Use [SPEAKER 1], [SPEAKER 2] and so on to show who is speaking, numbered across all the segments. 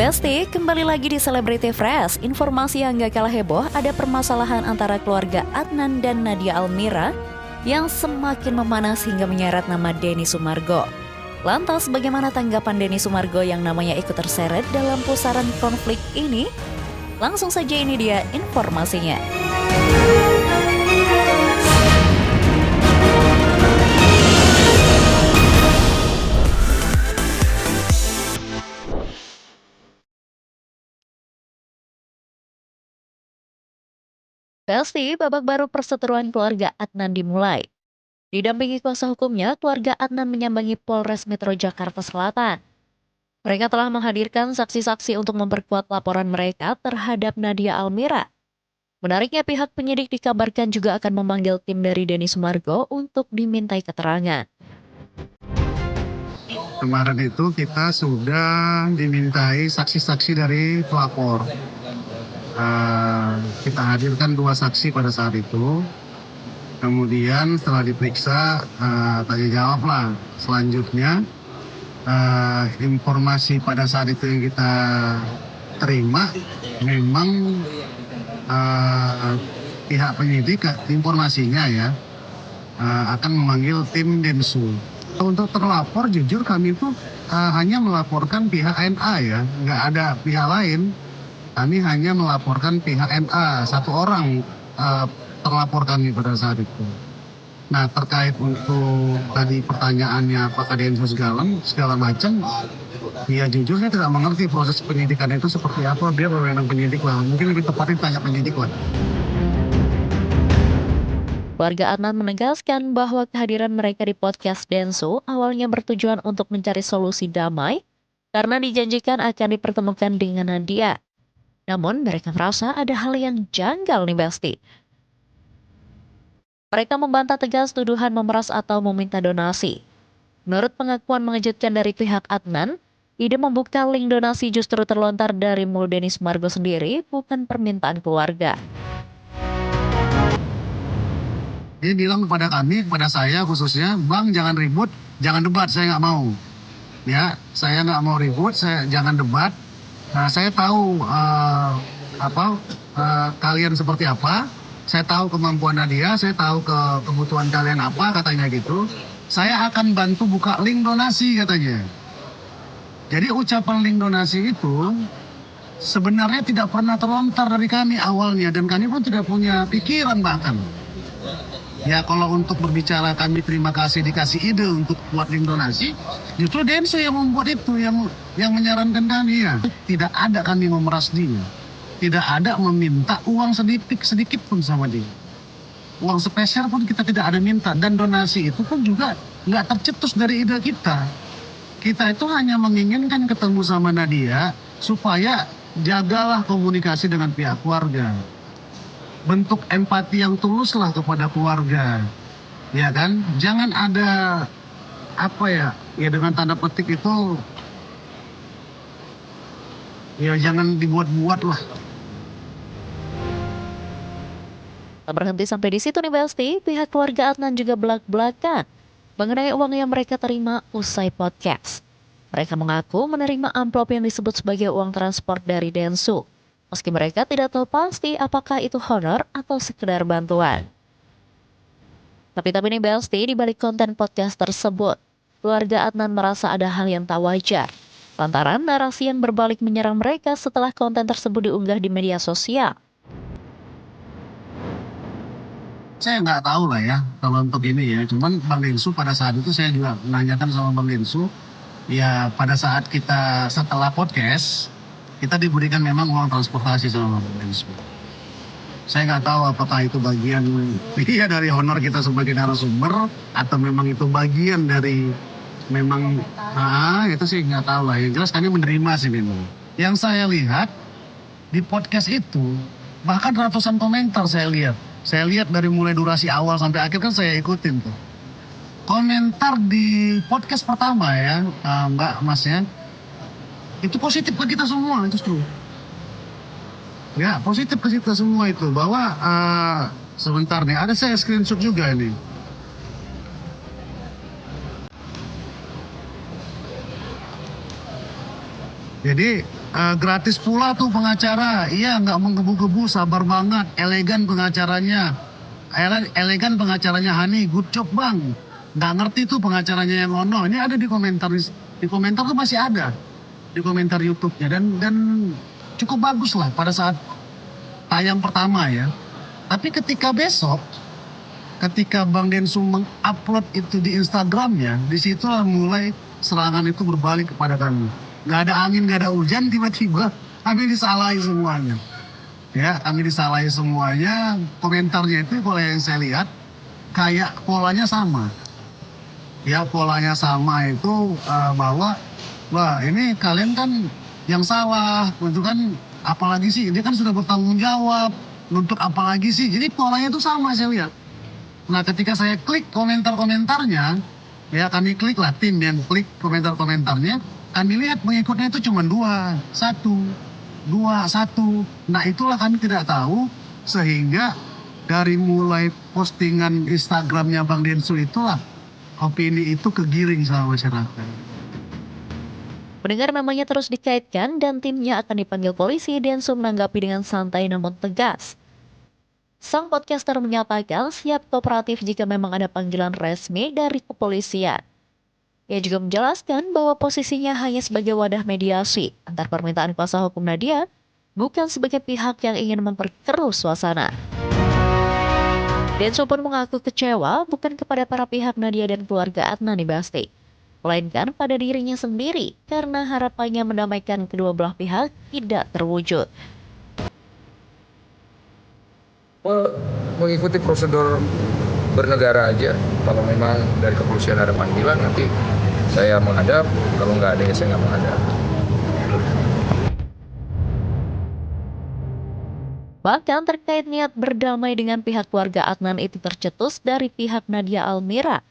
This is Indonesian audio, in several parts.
[SPEAKER 1] Besti, kembali lagi di Celebrity Fresh. Informasi yang gak kalah heboh, ada permasalahan antara keluarga Adnan dan Nadia Almira yang semakin memanas hingga menyeret nama Denny Sumargo. Lantas bagaimana tanggapan Denny Sumargo yang namanya ikut terseret dalam pusaran konflik ini? Langsung saja ini dia informasinya. Pasti babak baru perseteruan keluarga Adnan dimulai. Didampingi kuasa hukumnya, keluarga Adnan menyambangi Polres Metro Jakarta Selatan. Mereka telah menghadirkan saksi-saksi untuk memperkuat laporan mereka terhadap Nadia Almira. Menariknya, pihak penyidik dikabarkan juga akan memanggil tim dari Denny Sumargo untuk dimintai keterangan.
[SPEAKER 2] Kemarin itu kita sudah dimintai saksi-saksi dari pelapor. Kita hadirkan 2 saksi pada saat itu. Kemudian setelah diperiksa, tanya jawab lah. Selanjutnya, informasi pada saat itu yang kita terima, memang pihak penyidik informasinya ya akan memanggil tim Densu. Untuk terlapor, jujur kami itu hanya melaporkan pihak NA ya, nggak ada pihak lain. Kami hanya melaporkan pihak NA, 1 orang terlapor kami pada saat itu. Nah, terkait untuk tadi pertanyaannya apakah Densu segala macam, ya jujur saya tidak mengerti proses penyidikan itu seperti apa. Dia wewenang penyidik lah, mungkin lebih tepatnya tanya penyidik lah.
[SPEAKER 1] Warga Adnan menegaskan bahwa kehadiran mereka di podcast Densu awalnya bertujuan untuk mencari solusi damai karena dijanjikan akan dipertemukan dengan Nadia. Namun mereka merasa ada hal yang janggal nih Besti. Mereka membantah tegas tuduhan memeras atau meminta donasi. Menurut pengakuan mengejutkan dari pihak Adnan, ide membuka link donasi justru terlontar dari mulut Denny Sumargo sendiri, bukan permintaan keluarga.
[SPEAKER 2] Dia bilang kepada kami, kepada saya khususnya, "Bang, jangan ribut, jangan debat, saya nggak mau." Ya, saya nggak mau ribut, saya jangan debat. Nah, saya tahu kalian seperti apa. Saya tahu kemampuan Nadia, saya tahu kebutuhan kalian apa, katanya gitu. Saya akan bantu buka link donasi, katanya. Jadi ucapan link donasi itu sebenarnya tidak pernah terlontar dari kami awalnya, dan kami pun tidak punya pikiran bahkan. Ya, kalau untuk berbicara kami terima kasih dikasih ide untuk buat link donasi, justru Densu yang membuat itu, yang menyarankan kami ya. Tidak ada kami memeras dia, tidak ada meminta uang sedikit pun sama dia. Uang sepeser pun kita tidak ada minta, dan donasi itu pun juga nggak tercetus dari ide kita. Kita itu hanya menginginkan ketemu sama Nadia supaya jagalah komunikasi dengan pihak keluarga. Bentuk empati yang tulus lah kepada keluarga, ya kan? Jangan ada ya dengan tanda petik itu, ya jangan dibuat-buat lah.
[SPEAKER 1] Tak berhenti sampai di situ nih Besti, pihak keluarga Adnan juga belak-belakan mengenai uang yang mereka terima usai podcast. Mereka mengaku menerima amplop yang disebut sebagai uang transport dari Densu. Meski mereka tidak tahu pasti apakah itu honor atau sekedar bantuan. Tapi nih Besti, di balik konten podcast tersebut, keluarga Adnan merasa ada hal yang tak wajar. Lantaran narasi yang berbalik menyerang mereka setelah konten tersebut diunggah di media sosial.
[SPEAKER 2] Saya nggak tahu lah ya kalau untuk ini ya. Cuman Bang Densu pada saat itu saya juga menanyakan sama Bang Densu. Ya pada saat kita setelah podcast, kita diberikan memang uang transportasi sama Bang Densu. Saya nggak tahu apakah itu bagian dari honor kita sebagai narasumber, atau memang itu bagian dari memang itu sih nggak tahu lah. Yang jelas kami menerima sih memang. Yang saya lihat di podcast itu bahkan ratusan komentar saya lihat. Saya lihat dari mulai durasi awal sampai akhir kan saya ikutin tuh. Komentar di podcast pertama ya, Mbak, Mas ya, itu positif ke kita semua justru. Ya, positif ke kita semua itu, bahwa sebentar nih, ada saya screenshot juga ini. Jadi gratis pula tuh pengacara, iya nggak menggebu-gebu, sabar banget, elegan pengacaranya, elegan pengacaranya Hani, good job bang. Nggak ngerti tuh pengacaranya yang ono, ini ada di komentar tuh masih ada di komentar YouTube-nya dan cukup bagus lah pada saat tayang pertama ya. Tapi ketika besok, ketika Bang Densu mengupload itu di Instagramnya, disitulah mulai serangan itu berbalik kepada kami. Gak ada angin, gak ada hujan, tiba-tiba kami disalahin semuanya. Ya, kami disalahin semuanya. Komentarnya itu kalau yang saya lihat, kayak polanya sama. Ya, polanya sama itu bahwa, wah ini kalian kan yang salah, itu kan apalagi sih, dia kan sudah bertanggung jawab, untuk apalagi sih, jadi polanya itu sama saya lihat. Nah ketika saya klik komentar-komentarnya, ya kami klik lah, tim yang klik komentar-komentarnya, kami lihat pengikutnya itu cuma dua, satu. Nah itulah kami tidak tahu, sehingga dari mulai postingan Instagramnya Bang Densu itulah, opini itu kegiring sama masyarakat.
[SPEAKER 1] Mendengar namanya terus dikaitkan dan timnya akan dipanggil polisi, Densu menanggapi dengan santai namun tegas. Sang podcaster menyatakan siap kooperatif jika memang ada panggilan resmi dari kepolisian. Ia juga menjelaskan bahwa posisinya hanya sebagai wadah mediasi antar permintaan kuasa hukum Nadia, bukan sebagai pihak yang ingin memperkeruh suasana. Denso pun mengaku kecewa bukan kepada para pihak Nadia dan keluarga Adnan Basti, melainkan pada dirinya sendiri karena harapannya mendamaikan kedua belah pihak tidak terwujud.
[SPEAKER 3] Mengikuti prosedur bernegara aja. Kalau memang dari kepolisian ada panggilan, nanti saya menghadap. Kalau nggak ada ya saya nggak menghadap.
[SPEAKER 1] Bahkan terkait niat berdamai dengan pihak keluarga Adnan itu tercetus dari pihak Nadia Almira.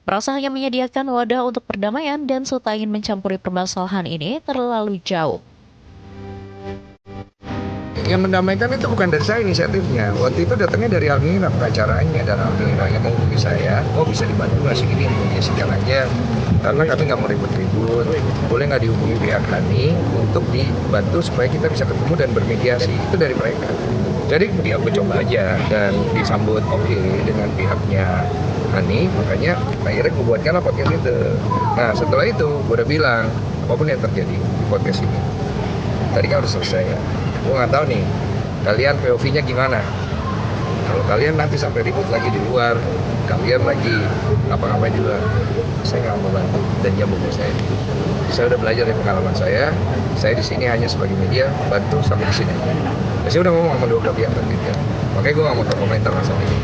[SPEAKER 1] Merasa hanya menyediakan wadah untuk perdamaian dan tak ingin mencampuri permasalahan ini terlalu jauh.
[SPEAKER 3] Yang mendamaikan itu bukan dari saya inisiatifnya. Waktu itu datangnya dari Almira, pengacaranya, dan Almira yang menghubungi saya, bisa dibantu nggak sih ini, mediasikan aja. Karena kami nggak mau ribut-ribut, boleh nggak dihubungi pihak Hani untuk dibantu supaya kita bisa ketemu dan bermediasi. Itu dari mereka. Jadi dia aku coba aja dan disambut oke dengan pihaknya Hani, makanya akhirnya gue buatkanlah podcast itu. Nah setelah itu gue udah bilang apapun yang terjadi di podcast ini tadi kan udah selesai ya. Gue nggak tahu nih kalian POV-nya gimana. Kalau kalian nanti sampai ribut lagi di luar, kalian lagi apa-apa di luar, saya nggak mau bantu dan jamu saya. Saya udah belajar dari pengalaman saya di sini hanya sebagai media, bantu sampai di sini. Saya udah ngomong sama dua belah pihak tadi ya. Makanya gue nggak mau berkomentar masalah ini.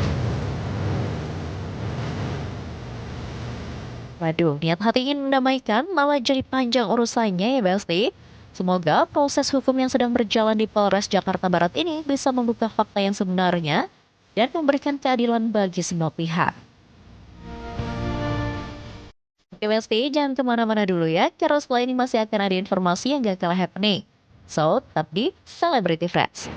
[SPEAKER 1] Waduh, niat hati ingin mendamaikan malah jadi panjang urusannya ya Basti. Semoga proses hukum yang sedang berjalan di Polres Jakarta Barat ini bisa membuka fakta yang sebenarnya dan memberikan keadilan bagi semua pihak. Oke Basti, jangan kemana-mana dulu ya, karena setelah ini masih akan ada informasi yang gak kalah happening. So, tetap di Celebrity Friends.